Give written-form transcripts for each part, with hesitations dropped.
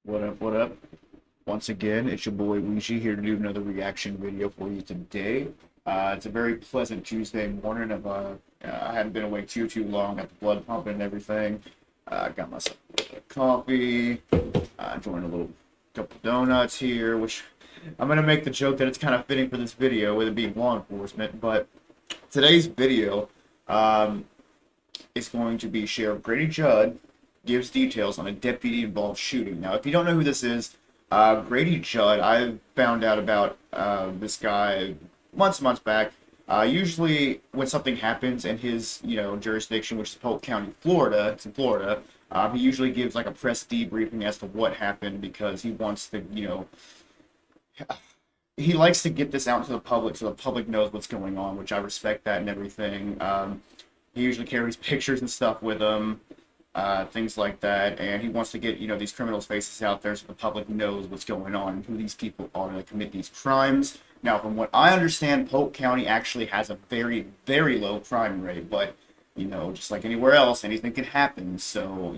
What up, what up? Once again, it's your boy Ouija here to do another reaction video for you today. It's a very pleasant Tuesday morning. I haven't been awake too long. Got the blood pumping and everything. Got myself a little bit of coffee. Enjoying a little couple donuts here, which I'm gonna make the joke that it's kind of fitting for this video with it being law enforcement. But today's video um, is going to be Sheriff Grady Judd gives details on a deputy-involved shooting. Now, if you don't know who this is, Grady Judd, I found out about this guy months back. Usually, when something happens in his, jurisdiction, which is Polk County, Florida, it's in Florida, he usually gives like a press debriefing as to what happened because he wants to, he likes to get this out to the public so the public knows what's going on, which I respect that and everything. He usually carries pictures and stuff with him, things like that, and he wants to get these criminals' faces out there so the public knows what's going on and who these people are that commit these crimes. Now, from what I understand, Polk County actually has a very low crime rate, but just like anywhere else, anything can happen. So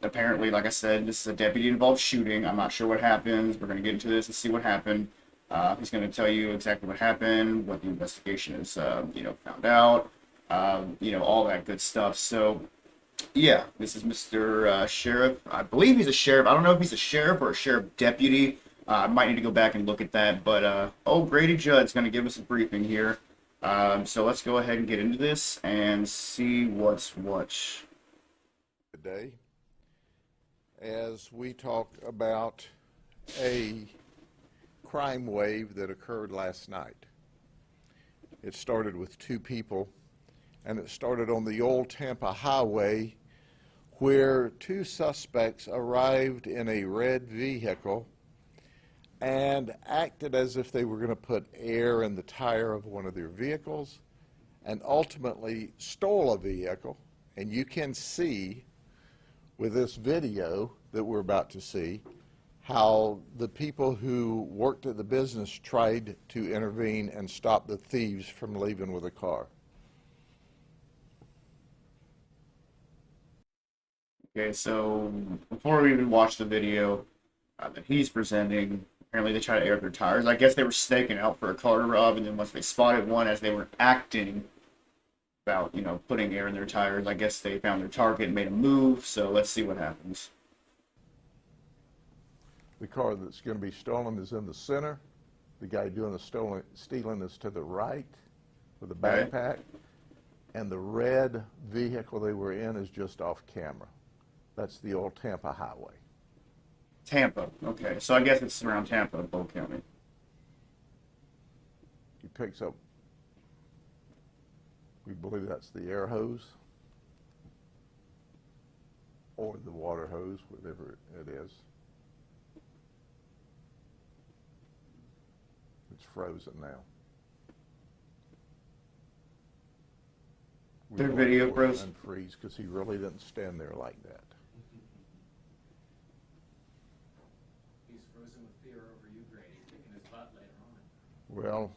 apparently, like I said, this is a deputy-involved shooting. I'm not sure what happens. We're gonna get into this and see what happened. He's gonna tell you exactly what happened, what the investigation is, found out, all that good stuff. So. Yeah, this is Mr. Sheriff. I believe he's a sheriff. I don't know if he's a sheriff or a sheriff deputy. I might need to go back and look at that. But, Grady Judd's going to give us a briefing here. So let's go ahead and get into this and see what's what. Today, as we talk about a crime wave that occurred last night. It started with two people, and it started on the old Tampa highway where two suspects arrived in a red vehicle and acted as if they were going to put air in the tire of one of their vehicles and ultimately stole a vehicle. And you can see with this video that we're about to see how the people who worked at the business tried to intervene and stop the thieves from leaving with a car. Okay, so before we even watch the video that he's presenting, apparently they tried to air their tires. I guess they were staking out for a car to rob, and then once they spotted one as they were acting about, putting air in their tires, I guess they found their target and made a move. So let's see what happens. The car that's going to be stolen is in the center. The guy doing the stealing is to the right with a backpack. Okay. And the red vehicle they were in is just off camera. That's the old Tampa highway. Tampa. Okay, so I guess it's around Tampa, Polk County. He picks up, we believe that's the air hose or the water hose, whatever it is. It's frozen now. Their video froze? Unfreeze because he really didn't stand there like that. He's frozen with fear over you, Grady, kicking his butt later on. Well,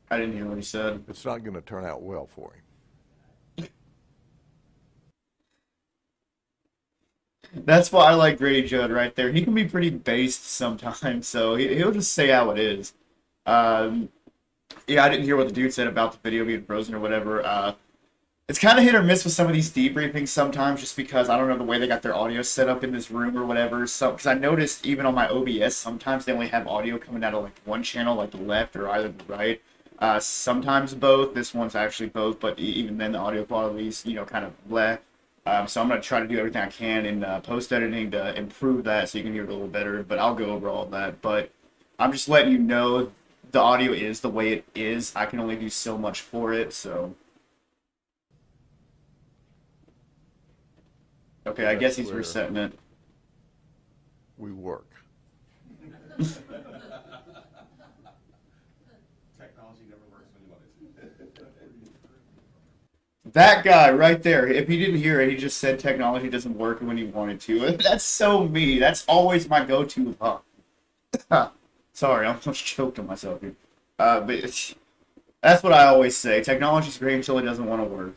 I didn't hear what he said. it's not going to turn out well for him. That's why I like Grady Judd right there. He can be pretty based sometimes, so he'll just say how it is. Yeah, I didn't hear what the dude said about the video being frozen or whatever. It's kind of hit or miss with some of these debriefings sometimes, just because I don't know the way they got their audio set up in this room or whatever. So, because I noticed even on my OBS, sometimes they only have audio coming out of like one channel, like the left or either the right. Sometimes both. This one's actually both, but even then the audio quality is kind of bleh. So I'm gonna try to do everything I can in post editing to improve that so you can hear it a little better. But I'll go over all of that. But I'm just letting you know the audio is the way it is. I can only do so much for it, so. Okay, I guess he's resetting it. We work. Technology never works when you want it to. That guy right there, if he didn't hear it, he just said technology doesn't work when he wanted to. That's so me. That's always my go-to. Sorry, I almost choked on myself here. But that's what I always say. Technology's great until it doesn't want to work.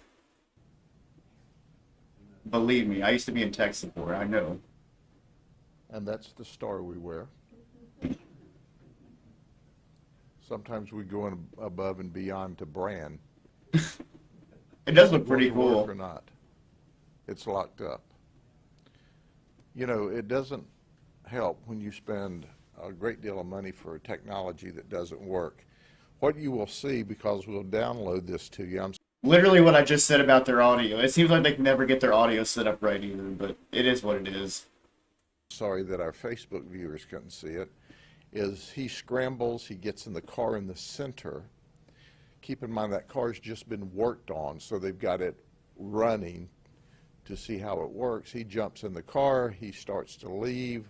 Believe me, I used to be in tech support. I know. And that's the star we wear. Sometimes we go in above and beyond to brand. It does look pretty Going to work cool. or not. It's locked up. You know, it doesn't help when you spend a great deal of money for a technology that doesn't work. What you will see, because we'll download this to you, I'm Literally what I just said about their audio. It seems like they can never get their audio set up right either, but it is what it is. sorry that our Facebook viewers couldn't see it, is he scrambles, he gets in the car in the center. Keep in mind that car's just been worked on, so they've got it running to see how it works. He jumps in the car, he starts to leave.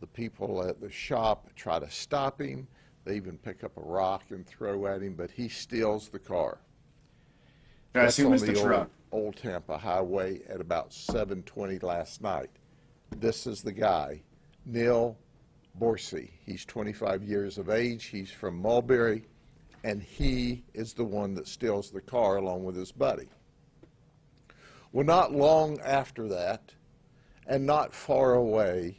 The people at the shop try to stop him. They even pick up a rock and throw at him, but he steals the car. I That's assume on it's the the truck. old Tampa highway at about 7:20 last night. This is the guy, Neil Borsey. He's 25 years of age. He's from Mulberry, and he is the one that steals the car along with his buddy. Well, not long after that, and not far away,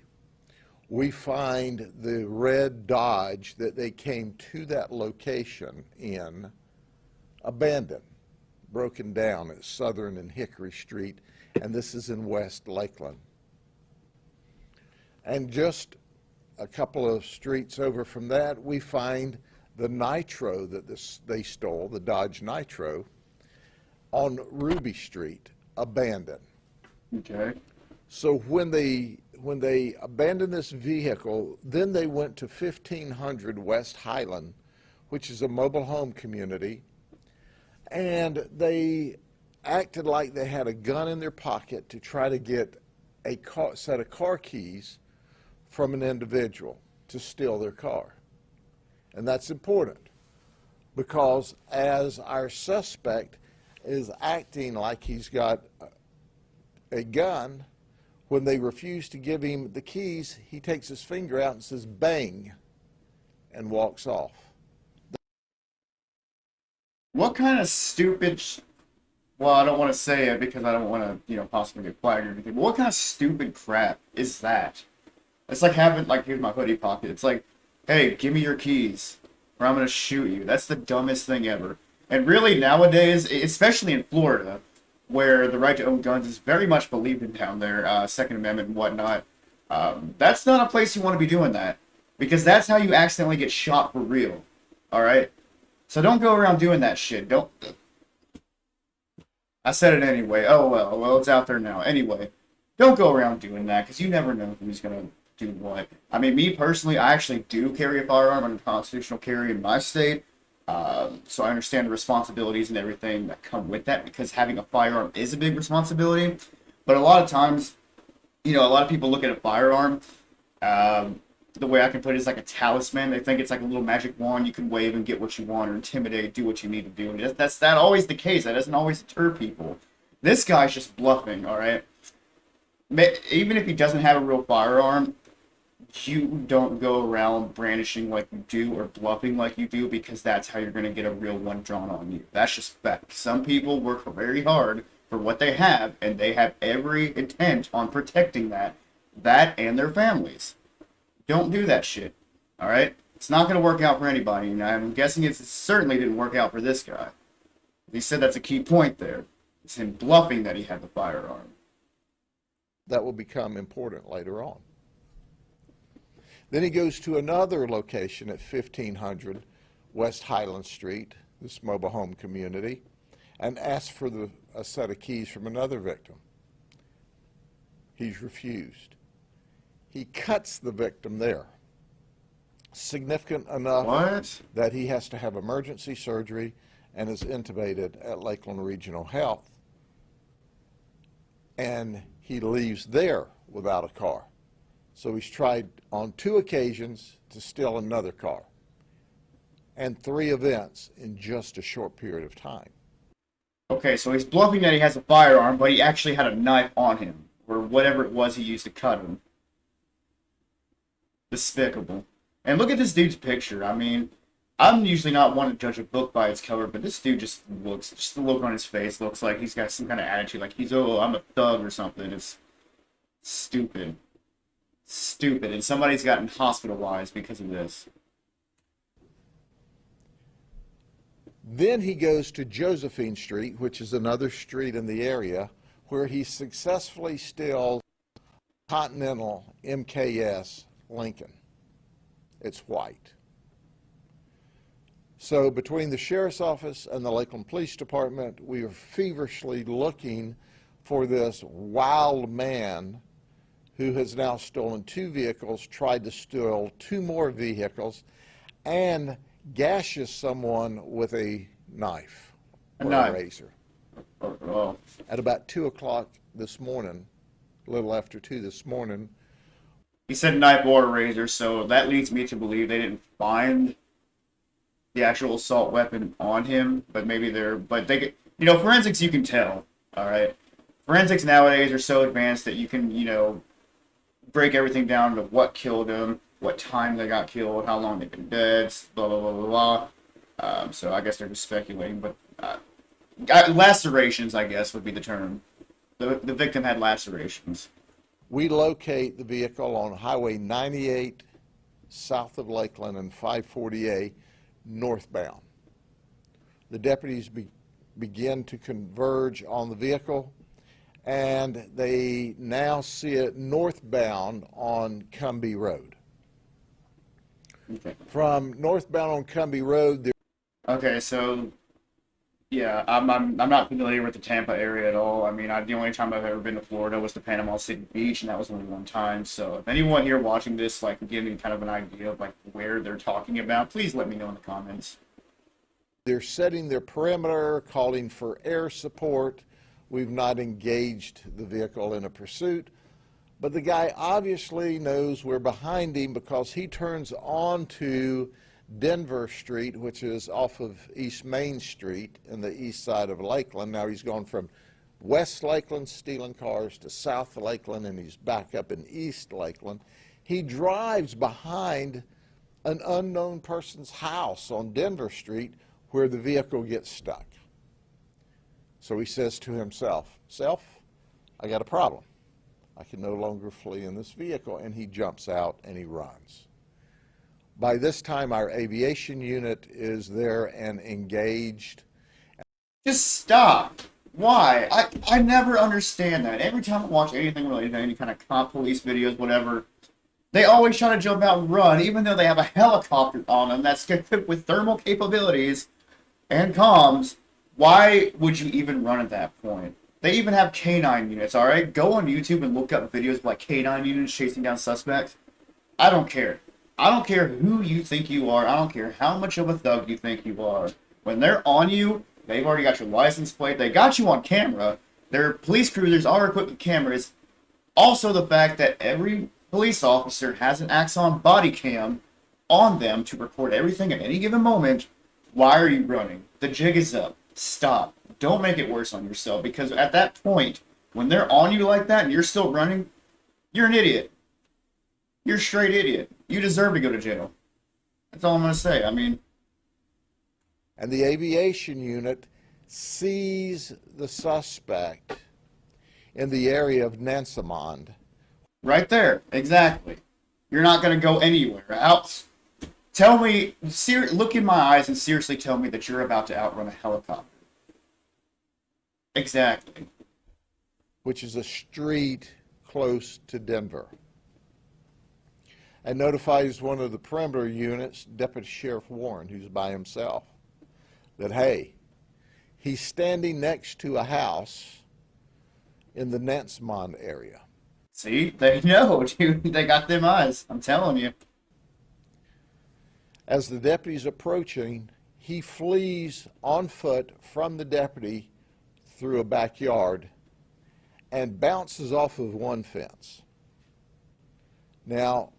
we find the red Dodge that they came to that location in abandoned, broken down at Southern and Hickory Street, and this is in West Lakeland. And just a couple of streets over from that, we find the Nitro that they stole, the Dodge Nitro, on Ruby Street, abandoned. Okay. So when they abandoned this vehicle, then they went to 1500 West Highland, which is a mobile home community, and they acted like they had a gun in their pocket to try to get a set of car keys from an individual to steal their car. And that's important because as our suspect is acting like he's got a gun, when they refuse to give him the keys, he takes his finger out and says, "Bang," and walks off. What kind of stupid... Well, I don't want to say it because I don't want to, possibly get flagged or anything, but what kind of stupid crap is that? It's like having, here's my hoodie pocket. It's like, hey, give me your keys, or I'm going to shoot you. That's the dumbest thing ever. And really, nowadays, especially in Florida, where the right to own guns is very much believed in down there, Second Amendment and whatnot, that's not a place you want to be doing that. Because that's how you accidentally get shot for real. Alright? So don't go around doing that shit. Don't... I said it anyway. Oh well, it's out there now. Anyway, don't go around doing that, because you never know who's going to do what. I mean, me personally, I actually do carry a firearm under constitutional carry in my state. So I understand the responsibilities and everything that come with that, because having a firearm is a big responsibility. But a lot of times, a lot of people look at a firearm, the way I can put it is like a talisman. They think it's like a little magic wand you can wave and get what you want or intimidate, do what you need to do. And that's not always the case. That doesn't always deter people. This guy's just bluffing, all right? Even if he doesn't have a real firearm, you don't go around brandishing like you do or bluffing like you do, because that's how you're going to get a real one drawn on you. That's just fact. Some people work very hard for what they have, and they have every intent on protecting that and their families. Don't do that shit, all right? It's not going to work out for anybody, and I'm guessing it certainly didn't work out for this guy. He said that's a key point there. It's him bluffing that he had the firearm. That will become important later on. Then he goes to another location at 1500 West Highland Street, this mobile home community, and asks for a set of keys from another victim. He's refused. He cuts the victim there, significant enough that he has to have emergency surgery and is intubated at Lakeland Regional Health. And he leaves there without a car. So he's tried on 2 occasions to steal another car, and 3 events in just a short period of time. Okay, so he's bluffing that he has a firearm, but he actually had a knife on him, or whatever it was he used to cut him. Despicable. And look at this dude's picture. I mean, I'm usually not one to judge a book by its cover, but this dude just the look on his face looks like he's got some kind of attitude, like I'm a thug or something. It's stupid. stupid, and somebody's gotten hospitalized because of this. Then he goes to Josephine Street, which is another street in the area, where he successfully steals Continental MKS Lincoln. It's white. So between the Sheriff's Office and the Lakeland Police Department, we are feverishly looking for this wild man who has now stolen 2 vehicles, tried to steal 2 more vehicles, and gashes someone with a knife or a razor. Oh. At about 2 o'clock this morning, a little after 2 this morning. He said knife or razor, so that leads me to believe they didn't find the actual assault weapon on him, but maybe but they get, forensics, you can tell, all right? Forensics nowadays are so advanced that you can, break everything down to what killed him, what time they got killed, how long they've been dead, blah, blah, blah, blah, blah. So I guess they're just speculating, but lacerations, I guess, would be the term. The victim had lacerations. We locate the vehicle on Highway 98 south of Lakeland and 540A northbound. The deputies begin to converge on the vehicle, and they now see it northbound on Cumbie Road. Okay. From northbound on Cumbie Road, Okay, so yeah, I'm not familiar with the Tampa area at all. I mean, the only time I've ever been to Florida was to Panama City Beach, and that was only one time. So if anyone here watching this, like, give me kind of an idea of, like, where they're talking about, please let me know in the comments. they're setting their perimeter, calling for air support. We've not engaged the vehicle in a pursuit, but the guy obviously knows we're behind him because he turns onto Denver Street, which is off of East Main Street in the east side of Lakeland. Now he's gone from West Lakeland stealing cars to South Lakeland, and he's back up in East Lakeland. He drives behind an unknown person's house on Denver Street where the vehicle gets stuck. So he says to himself, "Self, I got a problem. I can no longer flee in this vehicle," and he jumps out and he runs. By this time, our aviation unit is there and engaged. Just stop. Why? I never understand that. Every time I watch anything related to any kind of cop police videos, whatever, they always try to jump out and run, even though they have a helicopter on them that's equipped with thermal capabilities and comms. Why would you even run at that point? They even have canine units, alright? Go on YouTube and look up videos of like canine units chasing down suspects. I don't care. I don't care who you think you are. I don't care how much of a thug you think you are. When they're on you, they've already got your license plate. They got you on camera. Their police cruisers are equipped with cameras. Also, the fact that every police officer has an Axon body cam on them to record everything at any given moment. Why are you running? The jig is up. Stop. Don't make it worse on yourself, because at that point, when they're on you like that and you're still running, you're an idiot. You're a straight idiot. You deserve to go to jail. That's all I'm going to say. I mean, And the aviation unit sees the suspect in the area of Nansemond. right there. Exactly. You're not going to go anywhere. Tell me, look in my eyes and seriously tell me that you're about to outrun a helicopter. Exactly. Which is a street close to Denver, and notifies one of the perimeter units, Deputy Sheriff Warren, who's by himself, that, hey, he's standing next to a house in the Nansemond area. See? They know, dude. They got them eyes. I'm telling you. As the deputy's approaching, he flees on foot from the deputy through a backyard and bounces off of one fence. Now,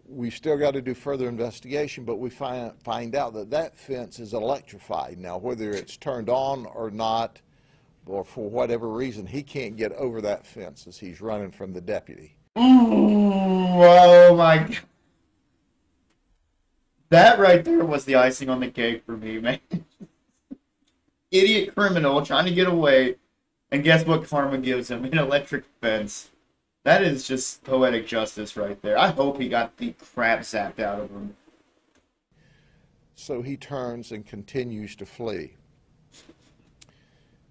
we've still got to do further investigation, but we find out that that fence is electrified. Now, whether it's turned on or not, or for whatever reason, he can't get over that fence as he's running from the deputy. Ooh, oh my God. That right there was the icing on the cake for me, man. Idiot criminal trying to get away, and guess what karma gives him? An electric fence. That is just poetic justice right there. I hope he got the crap zapped out of him. So he turns and continues to flee.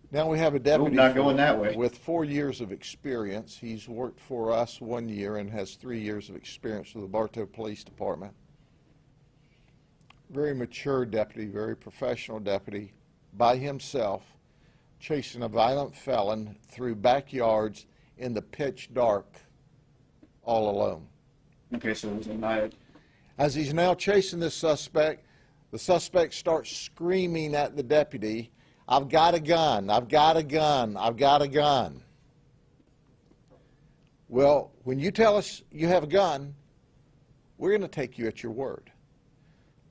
Now we have a Nope, deputy not going that way. with 4 years of experience. He's worked for us 1 year and has 3 years of experience with the Bartow Police Department. Very mature deputy, very professional deputy, by himself, chasing a violent felon through backyards in the pitch dark, all alone. Okay, so it was a night. As he's now chasing this suspect, the suspect starts screaming at the deputy, "I've got a gun, I've got a gun, I've got a gun." Well, when you tell us you have a gun, we're going to take you at your word.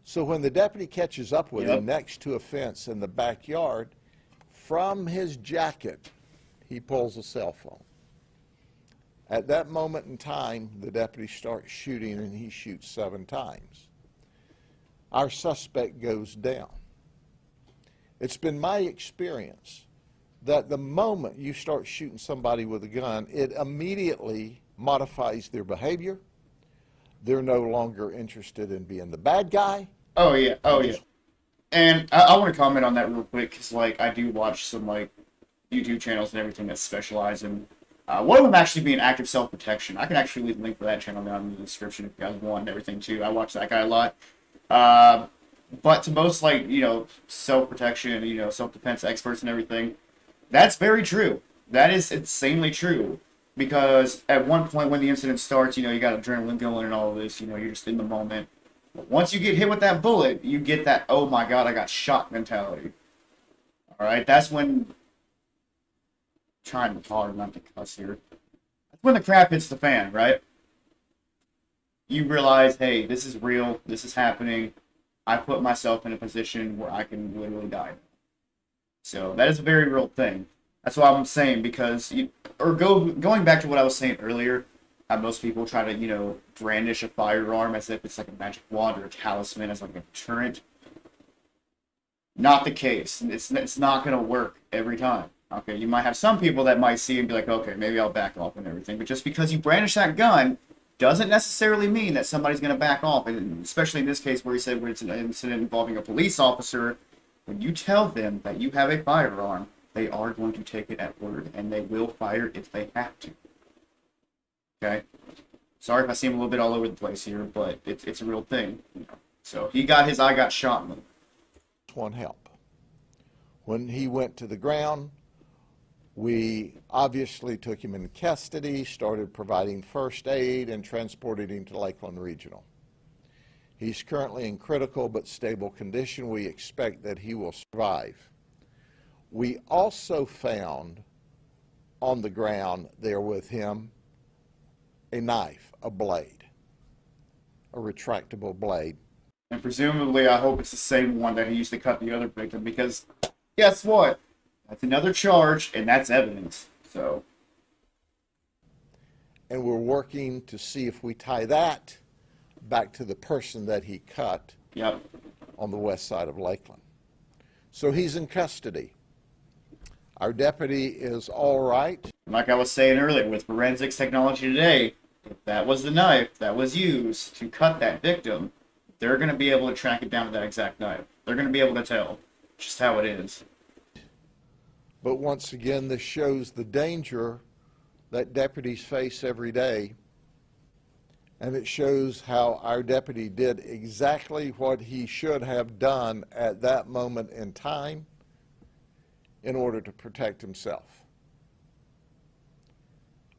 So when the deputy catches up with him next to a fence in the backyard, from his jacket, he pulls a cell phone. At that moment in time, the deputy starts shooting, and he shoots 7 times. Our suspect goes down. It's been my experience that the moment you start shooting somebody with a gun, it immediately modifies their behavior. They're no longer interested in being the bad guy. Oh yeah, oh yeah. And I want to comment on that real quick because like I do watch some like YouTube channels and everything that specialize in one of them actually being active self-protection. I can actually leave a link for that channel down in the description if you guys want and everything too. I watch that guy a lot. But to most like self-protection, self-defense experts and everything, that's very true. That is insanely true. Because at one point when the incident starts, you got adrenaline going and all of this, you're just in the moment. But once you get hit with that bullet, you get that, oh my god, I got shot mentality. Alright, that's when, trying hard not to cuss here, that's when the crap hits the fan, right? You realize, hey, this is real, this is happening, I put myself in a position where I can literally die. So that is a very real thing. That's what I'm saying, because, going back to what I was saying earlier, how most people try to, brandish a firearm as if it's like a magic wand or a talisman as like a deterrent. Not the case. It's not going to work every time. Okay, you might have some people that might see and be like, okay, maybe I'll back off and everything, but just because you brandish that gun doesn't necessarily mean that somebody's going to back off, and especially in this case where he said where it's an incident involving a police officer, when you tell them that you have a firearm, they are going to take it at word, and they will fire if they have to. Okay? Sorry if I seem a little bit all over the place here, but it's a real thing. So he got his I got shot move. One help. When he went to the ground, we obviously took him into custody, started providing first aid, and transported him to Lakeland Regional. He's currently in critical but stable condition. We expect that he will survive. We also found on the ground there with him a knife, a blade, a retractable blade. And presumably, I hope it's the same one that he used to cut the other victim, because guess what? That's another charge, and that's evidence. So. And we're working to see if we tie that back to the person that he cut on the west side of Lakeland. So he's in custody. Our deputy is all right. Like I was saying earlier, with forensics technology today, if that was the knife that was used to cut that victim, they're going to be able to track it down to that exact knife. They're going to be able to tell just how it is. But once again, this shows the danger that deputies face every day. And it shows how our deputy did exactly what he should have done at that moment in time in order to protect himself.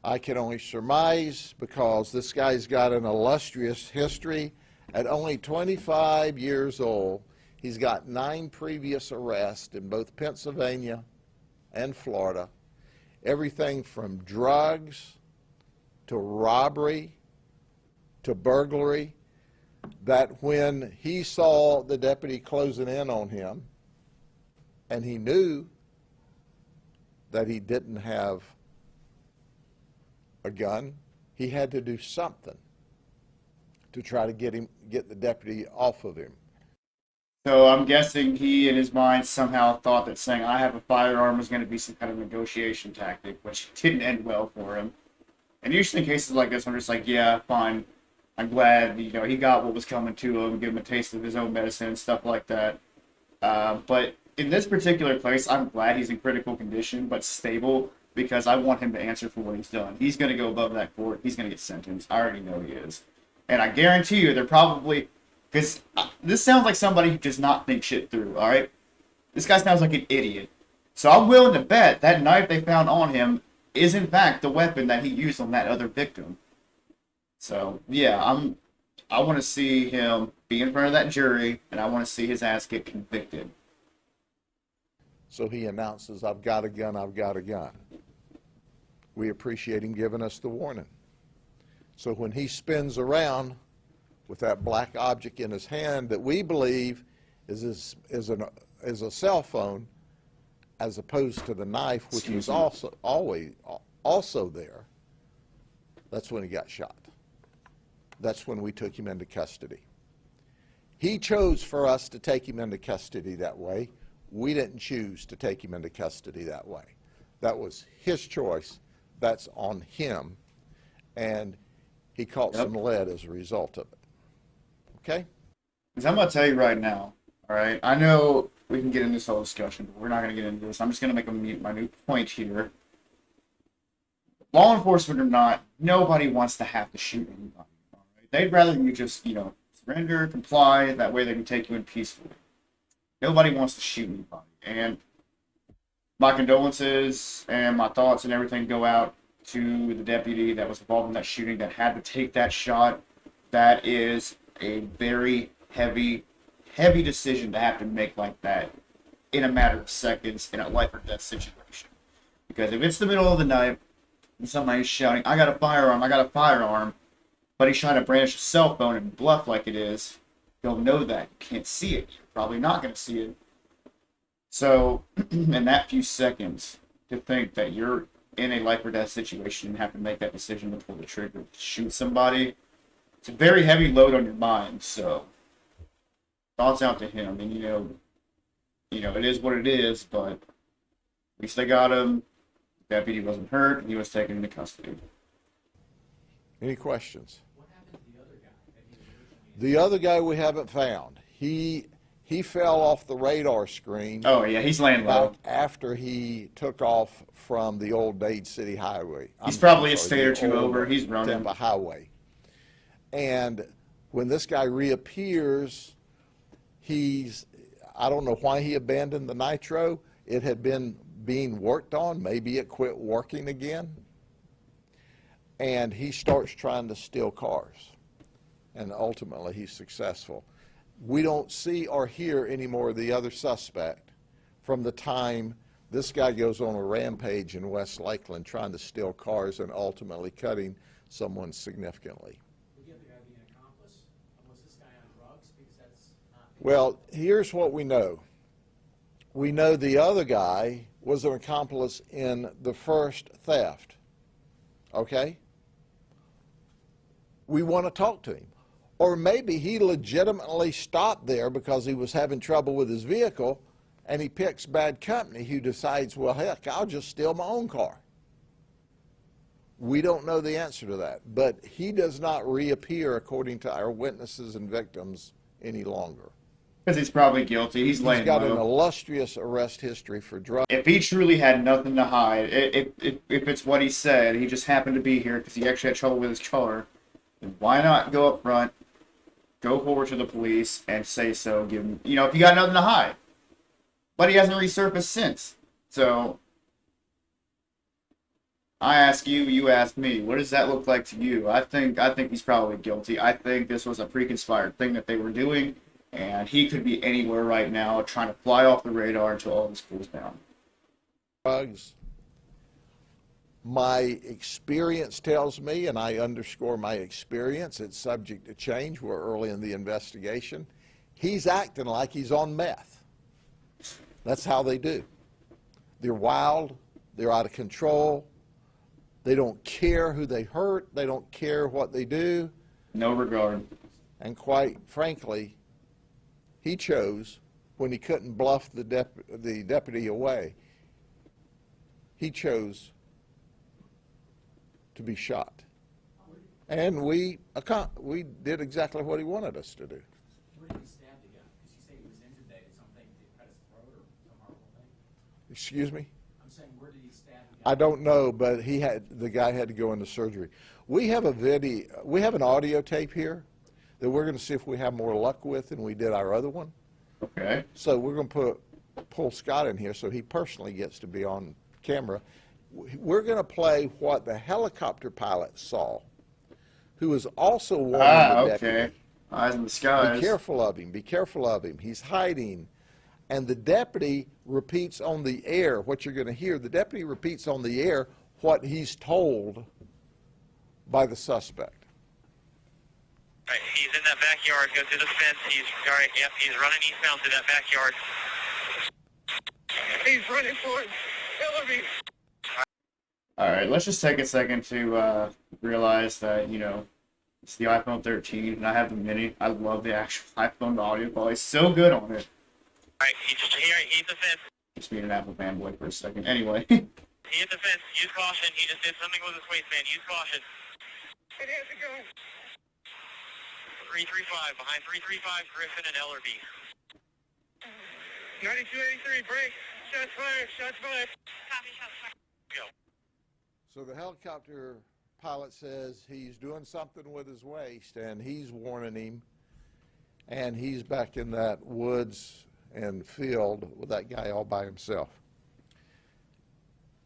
I can only surmise, because this guy's got an illustrious history. At only 25 years old, he's got 9 previous arrests in both Pennsylvania and Florida. Everything from drugs to robbery to burglary, that when he saw the deputy closing in on him and he knew that he didn't have a gun, he had to do something to try to get the deputy off of him. So I'm guessing he, in his mind, somehow thought that saying I have a firearm was going to be some kind of negotiation tactic, which didn't end well for him. And usually in cases like this, I'm just like, yeah, fine. I'm glad, he got what was coming to him, give him a taste of his own medicine and stuff like that. But in this particular case, I'm glad he's in critical condition, but stable, because I want him to answer for what he's done. He's going to go above that court. He's going to get sentenced. I already know he is. And I guarantee you, they're probably, because this sounds like somebody who does not think shit through, all right? This guy sounds like an idiot. So I'm willing to bet that knife they found on him is in fact the weapon that he used on that other victim. So yeah, I want to see him be in front of that jury, and I want to see his ass get convicted. So he announces, I've got a gun, I've got a gun. We appreciate him giving us the warning. So when he spins around with that black object in his hand that we believe is a cell phone, as opposed to the knife, which was also there, that's when he got shot. That's when we took him into custody. He chose for us to take him into custody that way. We didn't choose to take him into custody that way. That was his choice. That's on him. And he caught some lead as a result of it. Okay? Because I'm going to tell you right now, all right? I know we can get into this whole discussion, but we're not going to get into this. I'm just going to make my new point here. Law enforcement or not, nobody wants to have to shoot anybody. All right? They'd rather you just, surrender, comply. That way they can take you in peacefully. Nobody wants to shoot anybody. And my condolences and my thoughts and everything go out to the deputy that was involved in that shooting that had to take that shot. That is a very heavy decision to have to make like that in a matter of seconds in a life or death situation. Because if it's the middle of the night and somebody's shouting, I got a firearm, but he's trying to brandish a cell phone and bluff like it is, you'll know that. You can't see it. You're probably not going to see it. So, in that few seconds, to think that you're in a life or death situation and have to make that decision to pull the trigger to shoot somebody, it's a very heavy load on your mind. So, thoughts out to him. And, it is what it is, but at least they got him. The deputy wasn't hurt, and he was taken into custody. Any questions? What happened to the other guy that he was originally? The other guy we haven't found. He fell off the radar screen. Oh, yeah, he's laying low. Back after he took off from the old Dade City Highway. He's probably a state or two over. He's running. Tampa Highway. And when this guy reappears, I don't know why he abandoned the nitro. It had been being worked on. Maybe it quit working again. And he starts trying to steal cars. And ultimately he's successful. We don't see or hear any more of the other suspect from the time this guy goes on a rampage in West Lakeland trying to steal cars and ultimately cutting someone significantly. Would the other guy be an accomplice? Was this guy on drugs? Because that's not. Well, here's what we know. We know the other guy was an accomplice in the first theft. Okay? We want to talk to him. Or maybe he legitimately stopped there because he was having trouble with his vehicle and he picks bad company who decides, well, heck, I'll just steal my own car. We don't know the answer to that, but he does not reappear according to our witnesses and victims any longer. Because he's probably guilty. He's laying got low. An illustrious arrest history for drugs. If he truly had nothing to hide, if it's what he said, he just happened to be here because he actually had trouble with his car, then why not go up front, go forward to the police, and say so? Give him, if you got nothing to hide. But he hasn't resurfaced since. So, I ask you, you ask me. What does that look like to you? I think he's probably guilty. I think this was a pre-conspired thing that they were doing, and he could be anywhere right now trying to fly off the radar until all this cools down. Drugs. My experience tells me, and I underscore my experience, it's subject to change. We're early in the investigation. He's acting like he's on meth. That's how they do. They're wild. They're out of control. They don't care who they hurt. They don't care what they do. No regard. And quite frankly, he chose, when he couldn't bluff the deputy away, he chose to be shot. And we did exactly what he wanted us to do. Where did he stab the guy? Because you say he was injured. They did something to cut his throat or some horrible thing. Excuse me? I'm saying, where did he stab the guy? I don't know, but the guy had to go into surgery. We have an audio tape here that we're going to see if we have more luck with than we did our other one. Okay. So we're going to pull Scott in here so he personally gets to be on camera. We're going to play what the helicopter pilot saw, who is also warning the deputy. Okay. Eyes in the skies. Be careful of him. Be careful of him. He's hiding. And the deputy repeats on the air what you're going to hear. The deputy repeats on the air what he's told by the suspect. All right, he's in that backyard. Go through the fence. He's all right. Yep, he's running eastbound through that backyard. He's running for it. Hillary. All right, let's just take a second to realize that, it's the iPhone 13, and I have the mini. I love the actual iPhone audio quality. It's so good on it. All right, he's the fence. Just being an Apple fanboy for a second. Anyway. He hit the fence. Use caution. He just did something with his waistband. Use caution. It has to go. 335, behind 335, Griffin and Ellerby. 9283, break. Shots fired, shots fired. Copy, shots fired. Go. So the helicopter pilot says he's doing something with his waist, and he's warning him, and he's back in that woods and field with that guy all by himself.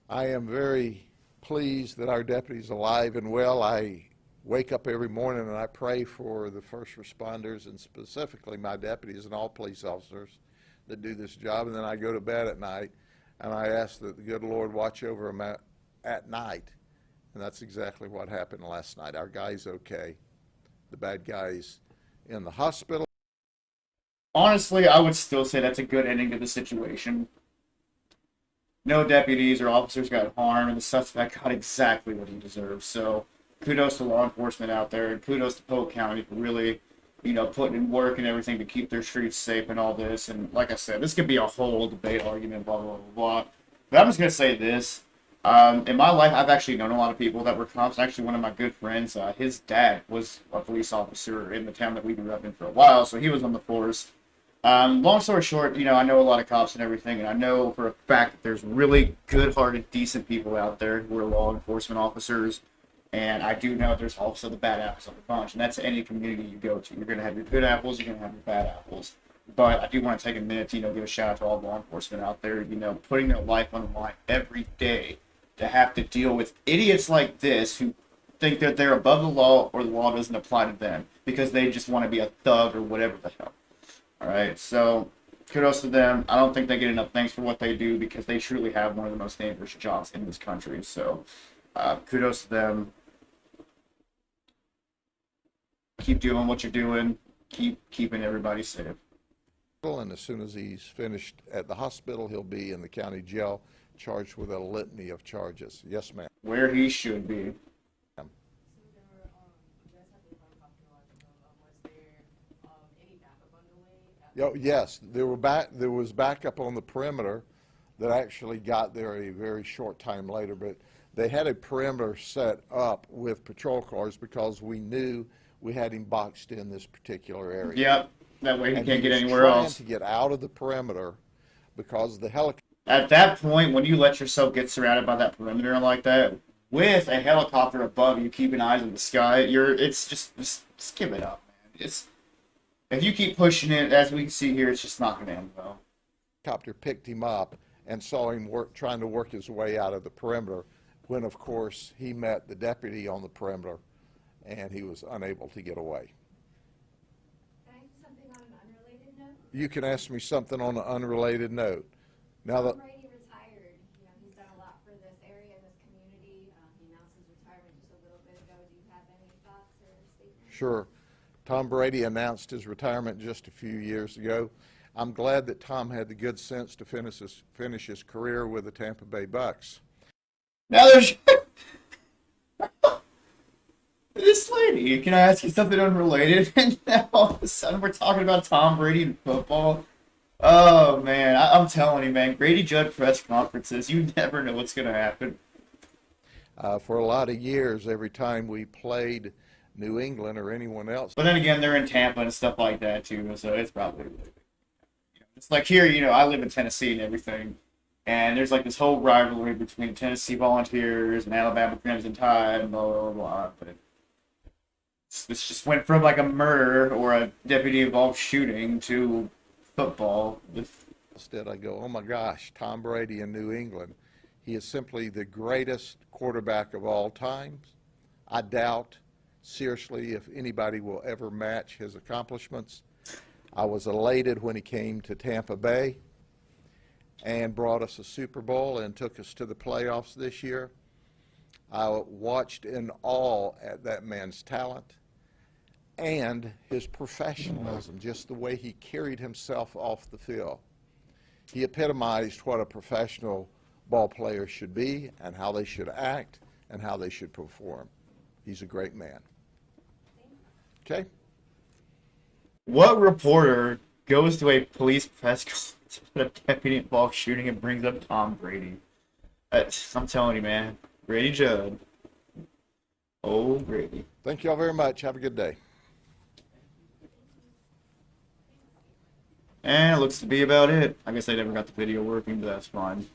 I am very pleased that our deputy's alive and well. I wake up every morning and I pray for the first responders, and specifically my deputies and all police officers that do this job, and then I go to bed at night and I ask that the good Lord watch over them at night, and that's exactly what happened last night. Our guy's okay. The bad guy's in the hospital. Honestly, I would still say that's a good ending to the situation. No deputies or officers got harmed, and the suspect got exactly what he deserved. So kudos to law enforcement out there, and kudos to Polk County for really, putting in work and everything to keep their streets safe and all this. And like I said, this could be a whole debate argument, blah, blah, blah, blah. But I'm just going to say this. In my life, I've actually known a lot of people that were cops. Actually, one of my good friends, his dad was a police officer in the town that we grew up in for a while, so he was on the force. Long story short, I know a lot of cops and everything, and I know for a fact that there's really good-hearted, decent people out there who are law enforcement officers, and I do know there's also the bad apples of the bunch, and that's any community you go to. You're going to have your good apples, you're going to have your bad apples. But I do want to take a minute to, give a shout out to all law enforcement out there, putting their life on the line every day to have to deal with idiots like this who think that they're above the law or the law doesn't apply to them because they just want to be a thug or whatever the hell. All right, so kudos to them. I don't think they get enough thanks for what they do because they truly have one of the most dangerous jobs in this country. So kudos to them. Keep doing what you're doing. Keep keeping everybody safe. And as soon as he's finished at the hospital, he'll be in the county jail, charged with a litany of charges. Yes, ma'am. Where he should be. Yes, there was backup on the perimeter that actually got there a very short time later, but they had a perimeter set up with patrol cars because we knew we had him boxed in this particular area. Yep, that way he And can't get was anywhere trying else. to get out of the perimeter because the helicopter. At that point, when you let yourself get surrounded by that perimeter like that, with a helicopter above you, keeping eyes in the sky, it's just give it up, man. If you keep pushing it, as we can see here, it's just not going to end well. Helicopter picked him up and saw him trying to work his way out of the perimeter when, of course, he met the deputy on the perimeter and he was unable to get away. Can I do something on an unrelated note? You can ask me something on an unrelated note. Now that Tom Brady retired. He's done a lot for this area and this community. He announced his retirement just a little bit ago. Do you have any thoughts or statements? Sure. Tom Brady announced his retirement just a few years ago. I'm glad that Tom had the good sense to finish his career with the Tampa Bay Bucks. Now there's this lady. Can I ask you something unrelated? And now all of a sudden we're talking about Tom Brady and football. Oh man, I'm telling you, man. Grady Judd press conferences. You never know what's gonna happen. For a lot of years, every time we played New England or anyone else, But then again, they're in Tampa and stuff like that too, so it's probably it's like here. I live in Tennessee and everything, and there's like this whole rivalry between Tennessee Volunteers and Alabama Crimson Tide, and blah blah blah. But this just went from like a murder or a deputy involved shooting to football. instead I go, oh my gosh, Tom Brady in New England. He is simply the greatest quarterback of all times. I doubt seriously if anybody will ever match his accomplishments. I was elated when he came to Tampa Bay and brought us a Super Bowl and took us to the playoffs this year. I watched in awe at that man's talent and his professionalism, just the way he carried himself off the field. He epitomized what a professional ball player should be and how they should act and how they should perform. He's a great man. Okay? What reporter goes to a police press conference about a deputy involved shooting and brings up Tom Brady? I'm telling you, man. Grady Judd. Oh, Grady. Thank you all very much. Have a good day. And it looks to be about it. I guess I never got the video working, but that's fine.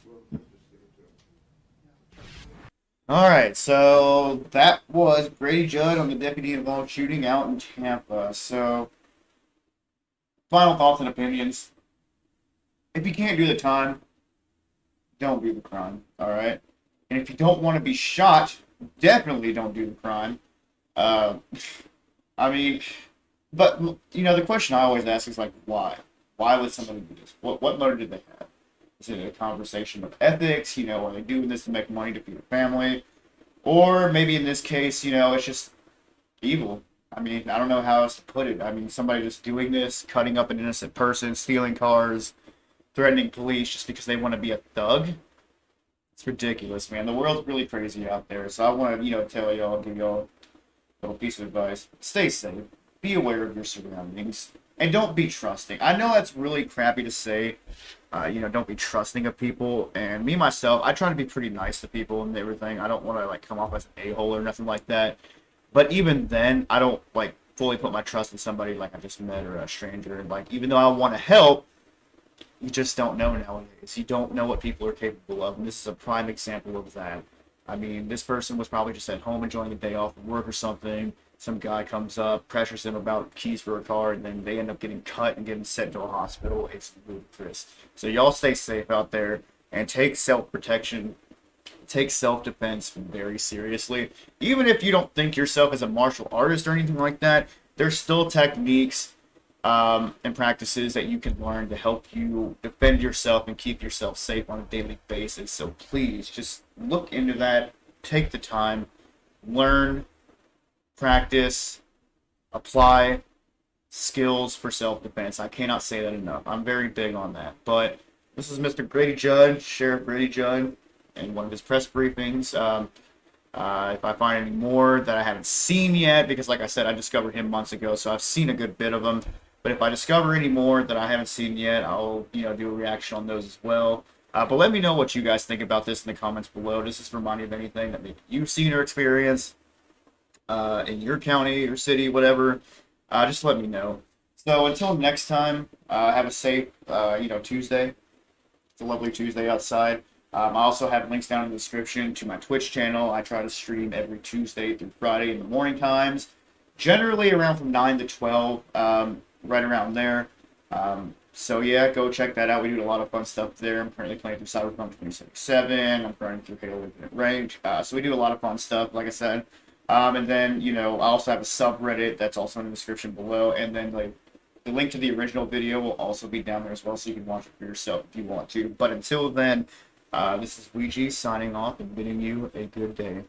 Alright, so that was Grady Judd on the deputy involved shooting out in Tampa. So, final thoughts and opinions. If you can't do the time, don't do the crime, alright? And if you don't want to be shot, definitely don't do the crime. I mean, but, the question I always ask is, like, why? Why would somebody do this? What motive did they have? Is it a conversation of ethics? Are they doing this to make money to feed a family? Or maybe in this case, it's just evil. I mean, I don't know how else to put it. I mean, somebody just doing this, cutting up an innocent person, stealing cars, threatening police just because they want to be a thug. It's ridiculous, man. The world's really crazy out there. So I want to, tell y'all, give y'all a little piece of advice. Stay safe. Be aware of your surroundings. And don't be trusting. I know that's really crappy to say, don't be trusting of people. And me, myself, I try to be pretty nice to people and everything. I don't want to, come off as an a-hole or nothing like that. But even then, I don't, fully put my trust in somebody like I just met or a stranger. And, even though I want to help, you just don't know nowadays. You don't know what people are capable of. And this is a prime example of that. I mean, this person was probably just at home enjoying a day off of work or something. Some guy comes up, pressures him about keys for a car, and then they end up getting cut and getting sent to a hospital. It's ludicrous. So y'all stay safe out there and take self-protection, take self-defense very seriously. Even if you don't think yourself as a martial artist or anything like that, there's still techniques and practices that you can learn to help you defend yourself and keep yourself safe on a daily basis. So please just look into that, take the time, learn, practice, apply skills for self-defense. I cannot say that enough. I'm very big on that. But this is Mr. Grady Judd, Sheriff Grady Judd, in one of his press briefings. If I find any more that I haven't seen yet, because like I said, I discovered him months ago, so I've seen a good bit of him. But if I discover any more that I haven't seen yet, I'll do a reaction on those as well. But let me know what you guys think about this in the comments below. Does this remind you of anything that maybe you've seen or experienced in your county or city, whatever? Just let me know. So until next time, have a safe, Tuesday. It's a lovely Tuesday outside. I also have links down in the description to my Twitch channel. I try to stream every Tuesday through Friday in the morning times, generally around from 9 to 12, right around there. So yeah, go check that out. We do a lot of fun stuff there. I'm currently playing through Cyberpunk 2077. I'm running through Halo Infinite Range. So we do a lot of fun stuff, like I said. And then, I also have a subreddit that's also in the description below. And then, the link to the original video will also be down there as well, so you can watch it for yourself if you want to. But until then, this is Ouija signing off and bidding you a good day.